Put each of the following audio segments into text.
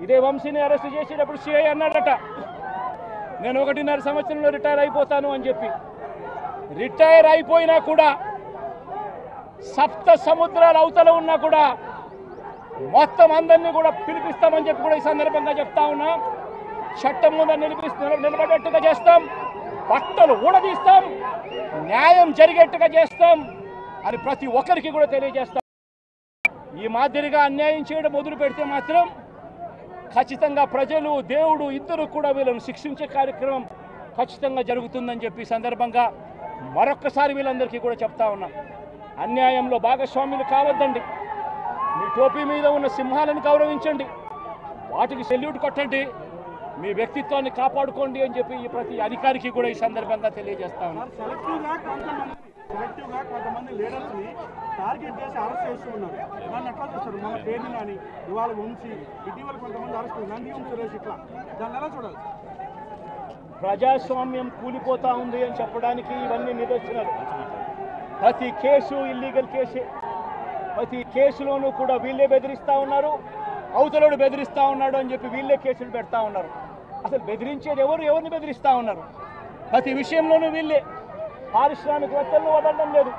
ఇదే వంశీని అరెస్ట్ చేసేటప్పుడు సిఐ అన్నాడట, నేను 1.5 సంవత్సరంలో రిటైర్ అయిపోతాను అని చెప్పి. రిటైర్ అయిపోయినా కూడా సప్త సముద్రాల అవతల ఉన్నా కూడా మొత్తం అందరినీ కూడా పిలిపిస్తామని చెప్పి కూడా ఈ సందర్భంగా చెప్తా ఉన్నాం. చట్టం ముందు నిలబడేట్టుగా చేస్తాం, బట్టలు ఊడదీస్తాం, న్యాయం జరిగేట్టుగా చేస్తాం అని ప్రతి ఒక్కరికి కూడా తెలియజేస్తాం. ఈ మాదిరిగా అన్యాయం చేయడం మొదలు పెడితే మాత్రం ఖచ్చితంగా ప్రజలు దేవుడు ఇద్దరు కూడా వీళ్ళను శిక్షించే కార్యక్రమం ఖచ్చితంగా జరుగుతుందని చెప్పి సందర్భంగా మరొక్కసారి వీళ్ళందరికీ కూడా చెప్తా ఉన్నాం. అన్యాయంలో భాగస్వాములు కావద్దండి. మీ టోపీ మీద ఉన్న సింహాలను గౌరవించండి, వాటికి సెల్యూట్ కొట్టండి, మీ వ్యక్తిత్వాన్ని కాపాడుకోండి అని చెప్పి ఈ ప్రతి అధికారికి కూడా ఈ సందర్భంగా తెలియజేస్తా ఉన్నాం. సెలెక్టివ్గా కొంతమంది లీడర్స్ని టార్గెట్ చేసి అరెస్ట్ చేస్తూ ఉన్నారు. దాన్ని ఎట్లా చూస్తారు? మన పేరుని కానీ ఇవాళ వంశీ, ఇటీవల కొంతమంది అరెస్ట్, నంది సురేష్, ఇట్లా దాన్ని ఎలా చూడాలి? ప్రజాస్వామ్యం కూలిపోతా ఉంది అని చెప్పడానికి ఇవన్నీ నిదర్శనాలు. ప్రతి కేసు ఇల్లీగల్ కేసే. ప్రతి కేసులోనూ కూడా వీళ్ళే బెదిరిస్తూ ఉన్నారు, అవతలోడు బెదిరిస్తూ ఉన్నాడు అని చెప్పి వీళ్ళే కేసులు పెడతా ఉన్నారు. అసలు బెదిరించేది ఎవరిని బెదిరిస్తూ ఉన్నారు? ప్రతి విషయంలోనూ వీళ్ళే. పారిశ్రామికవేత్తలను వదలడం లేదు,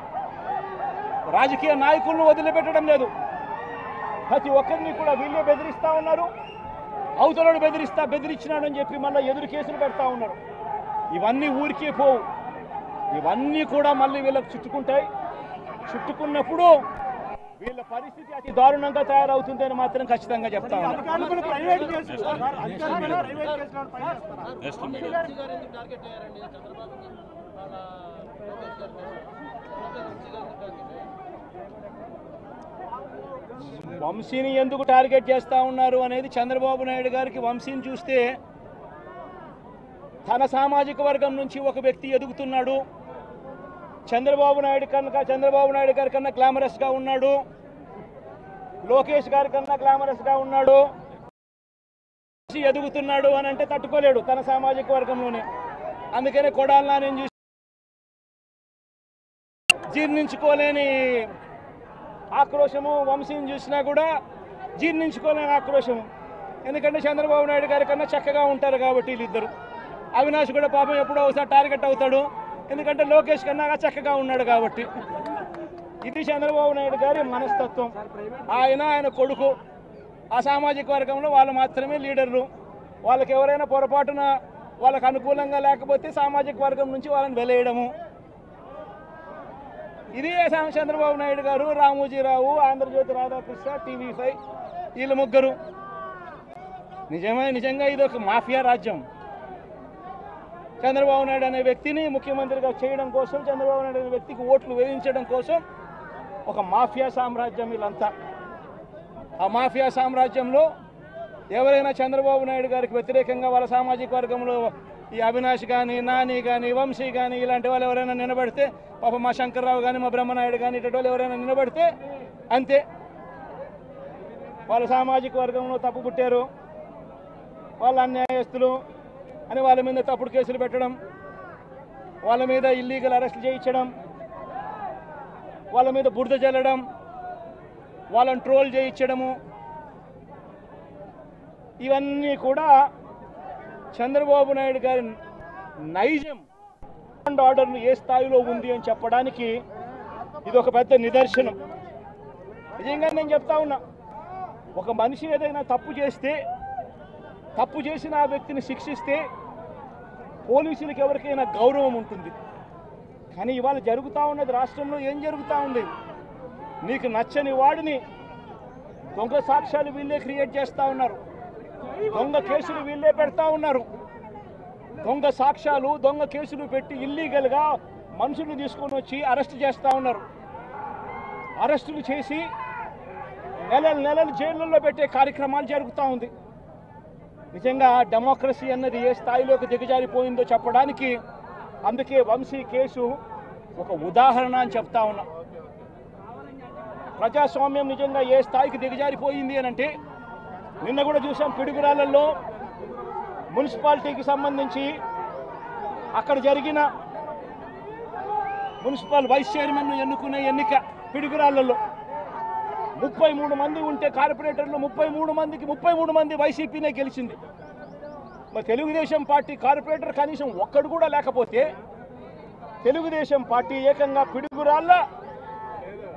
రాజకీయ నాయకులను వదిలిపెట్టడం లేదు, ప్రతి ఒక్కరిని కూడా వీళ్ళే బెదిరిస్తూ ఉన్నారు. అవతలోడు బెదిరించినాడు అని చెప్పి మళ్ళీ ఎదురు కేసులు పెడతా ఉన్నారు. ఇవన్నీ ఊరికే పోవు, ఇవన్నీ కూడా మళ్ళీ వీళ్ళకి చుట్టుకుంటాయి. చుట్టుకున్నప్పుడు వీళ్ళ పరిస్థితి అతి దారుణంగా తయారవుతుందని మాత్రం ఖచ్చితంగా చెప్తా ఉన్నాను. వంశీని ఎందుకు టార్గెట్ చేస్తా ఉన్నారు అనేది చంద్రబాబు నాయుడు గారికి వంశీని చూస్తే తన సామాజిక వర్గం నుంచి ఒక వ్యక్తి ఎదుగుతున్నాడు, చంద్రబాబు నాయుడు గారి కన్నా గ్లామరస్గా ఉన్నాడు, లోకేష్ గారి కన్నా గ్లామరస్గా ఉన్నాడు, ఎదుగుతున్నాడు అని అంటే తట్టుకోలేడు తన సామాజిక వర్గంలోనే. అందుకనే కొడాలని నేను చూసి జీర్ణించుకోలేని ఆక్రోశము, వంశీని చూసినా కూడా జీర్ణించుకోలేని ఆక్రోశము. ఎందుకంటే చంద్రబాబు నాయుడు గారి కన్నా చక్కగా ఉంటారు కాబట్టి వీళ్ళిద్దరు. అవినాష్ కూడా పాపం ఎప్పుడో ఒకసారి టార్గెట్ అవుతాడు, ఎందుకంటే లోకేష్ కన్నా చక్కగా ఉన్నాడు కాబట్టి. ఇది చంద్రబాబు నాయుడు గారి మనస్తత్వం. ఆయన కొడుకు ఆ సామాజిక వర్గంలో వాళ్ళు మాత్రమే లీడర్లు. వాళ్ళకి ఎవరైనా పొరపాటున వాళ్ళకు అనుకూలంగా లేకపోతే సామాజిక వర్గం నుంచి వాళ్ళని వెలేయడము. ఇది చంద్రబాబు నాయుడు గారు, రామోజీరావు, ఆంధ్రజ్యోతి రాధాకృష్ణ, TV5 వీళ్ళు ముగ్గురు. నిజంగా ఇది ఒక మాఫియా రాజ్యం. చంద్రబాబు నాయుడు అనే వ్యక్తిని ముఖ్యమంత్రిగా చేయడం కోసం, చంద్రబాబు నాయుడు అనే వ్యక్తికి ఓట్లు వేయించడం కోసం ఒక మాఫియా సామ్రాజ్యం వీళ్ళంతా. ఆ మాఫియా సామ్రాజ్యంలో ఎవరైనా చంద్రబాబు నాయుడు గారికి వ్యతిరేకంగా వాళ్ళ సామాజిక వర్గంలో ఈ అవినాష్ కానీ, నాని కానీ, వంశీ కానీ ఇలాంటి వాళ్ళు ఎవరైనా నిలబడితే, పాప మా శంకర్రావు కానీ, మా బ్రహ్మనాయుడు కానీ ఇటువంటి వాళ్ళు ఎవరైనా నిలబడితే అంతే, వాళ్ళ సామాజిక వర్గంలో తప్పు పుట్టారు, వాళ్ళ అన్యాయస్తులు అని వాళ్ళ మీద తప్పుడు కేసులు పెట్టడం, వాళ్ళ మీద ఇల్లీగల్ అరెస్టులు చేయించడం, వాళ్ళ మీద బురద జల్లడం, వాళ్ళని ట్రోల్ చేయించడము, ఇవన్నీ కూడా చంద్రబాబు నాయుడు గారి నైజం అండ్ ఆర్డర్ను ఏ స్థాయిలో ఉంది అని చెప్పడానికి ఇది ఒక పెద్ద నిదర్శనం. నిజంగా నేను చెప్తా ఉన్నా, ఒక మనిషి ఏదైనా తప్పు చేస్తే, తప్పు చేసిన ఆ వ్యక్తిని శిక్షిస్తే పోలీసులకు ఎవరికైనా గౌరవం ఉంటుంది. కానీ ఇవాళ జరుగుతూ ఉన్నది రాష్ట్రంలో ఏం జరుగుతూ ఉంది? నీకు నచ్చని వాడిని దొంగ సాక్ష్యాలు వీళ్ళే క్రియేట్ చేస్తూ ఉన్నారు, దొంగ కేసులు వీళ్ళే పెడతా ఉన్నారు. దొంగ సాక్ష్యాలు, దొంగ కేసులు పెట్టి ఇల్లీగల్గా మనుషులు తీసుకొని వచ్చి అరెస్ట్ చేస్తూ ఉన్నారు. అరెస్టులు చేసి నెలలు జైళ్ళల్లో పెట్టే కార్యక్రమాలు జరుగుతూ ఉంది. నిజంగా డెమోక్రసీ అన్నది ఏ స్థాయిలోకి దిగజారిపోయిందో చెప్పడానికి అందుకే వంశీ కేసు ఒక ఉదాహరణ అని చెప్తా ఉన్నా. ప్రజాస్వామ్యం నిజంగా ఏ స్థాయికి దిగజారిపోయింది అని అంటే, నిన్న కూడా చూసాం పిడుగురాళ్ళల్లో మున్సిపాలిటీకి సంబంధించి అక్కడ జరిగిన మున్సిపల్ వైస్ చైర్మన్ను ఎన్నుకునే ఎన్నిక పిడుగురాళ్ళల్లో 33 మంది ఉంటే కార్పొరేటర్లు 33 మందికి 33 మంది వైసీపీనే గెలిచింది. మరి తెలుగుదేశం పార్టీ కార్పొరేటర్ కనీసం ఒక్కడు కూడా లేకపోతే తెలుగుదేశం పార్టీ ఏకంగా పిడుగురాళ్ళ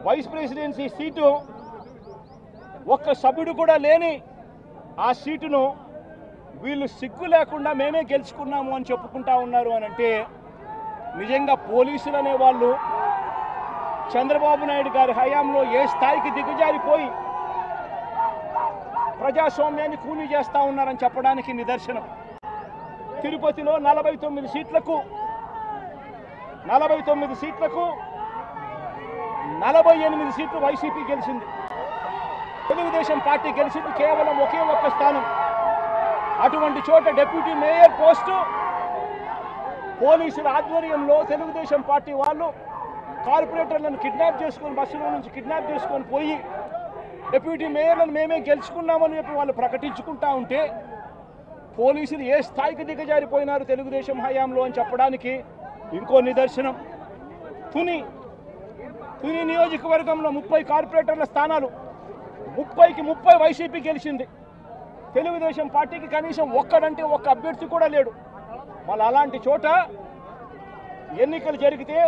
వైస్ ప్రెసిడెన్సీ సీటు ఒక్క సభ్యుడు కూడా లేని ఆ సీటును వీళ్ళు సిగ్గు లేకుండా మేమే గెలుచుకున్నాము అని చెప్పుకుంటా ఉన్నారు అని అంటే నిజంగా పోలీసులు అనేవాళ్ళు చంద్రబాబు నాయుడు గారి హయాంలో ఏ స్థాయికి దిగజారిపోయి ప్రజాస్వామ్యాన్ని కూలీ చేస్తూ ఉన్నారని చెప్పడానికి నిదర్శనం. తిరుపతిలో 49 సీట్లకు 48 సీట్లు వైసీపీ గెలిచింది. తెలుగుదేశం పార్టీ గెలిచింది కేవలం ఒకే ఒక్క స్థానం. అటువంటి చోట డిప్యూటీ మేయర్ పోస్టు పోలీసుల ఆధ్వర్యంలో తెలుగుదేశం పార్టీ వాళ్ళు కార్పొరేటర్లను కిడ్నాప్ చేసుకొని బస్సులో నుంచి కిడ్నాప్ చేసుకొని పోయి డిప్యూటీ మేయర్లను మేమే గెలుచుకున్నామని చెప్పి వాళ్ళు ప్రకటించుకుంటా ఉంటే పోలీసులు ఏ స్థాయికి దిగజారిపోయినారు తెలుగుదేశం హయాంలో అని చెప్పడానికి ఇంకో నిదర్శనం. తుని నియోజకవర్గంలో 30 కార్పొరేటర్ల స్థానాలు 30కి 30 వైసీపీ గెలిచింది. తెలుగుదేశం పార్టీకి కనీసం ఒక్కడంటే ఒక్క అభ్యర్థి కూడా లేడు. మళ్ళీ అలాంటి చోట ఎన్నికలు జరిగితే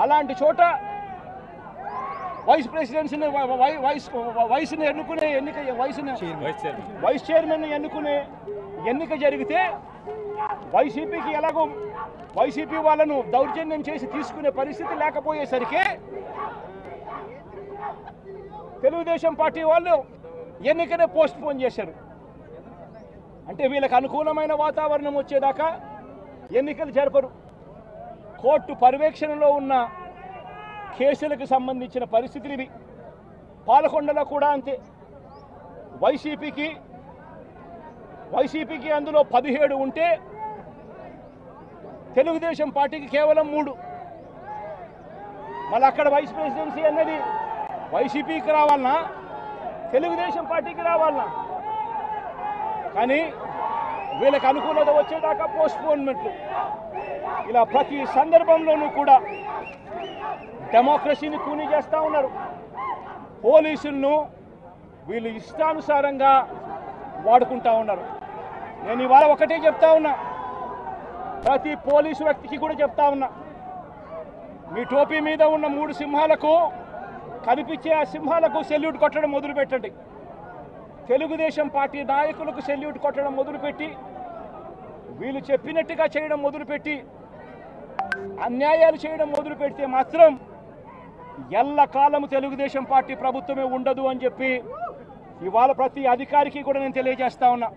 అలాంటి చోట వైస్ ప్రెసిడెన్సీని వైస్ని ఎన్నుకునే వైస్ చైర్మన్ ఎన్నుకునే ఎన్నిక జరిగితే వైసీపీకి ఎలాగో వైసీపీ వాళ్ళను దౌర్జన్యం చేసి తీసుకునే పరిస్థితి లేకపోయేసరికి తెలుగుదేశం పార్టీ వాళ్ళు ఎన్నికనే పోస్ట్ పోన్ చేశారు. అంటే వీళ్ళకి అనుకూలమైన వాతావరణం వచ్చేదాకా ఎన్నికలు జరపరు. కోర్టు పర్యవేక్షణలో ఉన్న కేసులకు సంబంధించిన పరిస్థితులు ఇవి. పాలకొండలో కూడా అంతే. వైసీపీకి అందులో 17 ఉంటే తెలుగుదేశం పార్టీకి కేవలం 3. మళ్ళీ అక్కడ వైస్ ప్రెసిడెన్సీ అన్నది వైసీపీకి రావాలన్నా తెలుగుదేశం పార్టీకి రావాలన్నా కానీ వీళ్ళకి అనుకూలత వచ్చేదాకా పోస్ట్పోన్మెంట్లు. ఇలా ప్రతి సందర్భంలోనూ కూడా డెమోక్రసీని కూనీ చేస్తూ ఉన్నారు. పోలీసులను వీళ్ళు ఇష్టానుసారంగా వాడుకుంటా ఉన్నారు. నేను ఇవాళ ఒకటే చెప్తా ఉన్నా, ప్రతి పోలీసు వ్యక్తికి కూడా చెప్తా ఉన్నా, మీ టోపీ మీద ఉన్న 3 సింహాలకు కనిపించే ఆ సింహాలకు సెల్యూట్ కొట్టడం మొదలుపెట్టండి. తెలుగుదేశం పార్టీ నాయకులకు సెల్యూట్ కొట్టడం మొదలుపెట్టి వీళ్ళు చెప్పినట్టుగా చేయడం మొదలుపెట్టి అన్యాయాలు చేయడం మొదలు పెడితే మాత్రం ఎల్లకాలము తెలుగుదేశం పార్టీ ప్రభుత్వమే ఉండదు అని చెప్పి ఇవాళ ప్రతి అధికారికి కూడా నేను తెలియజేస్తా ఉన్నా.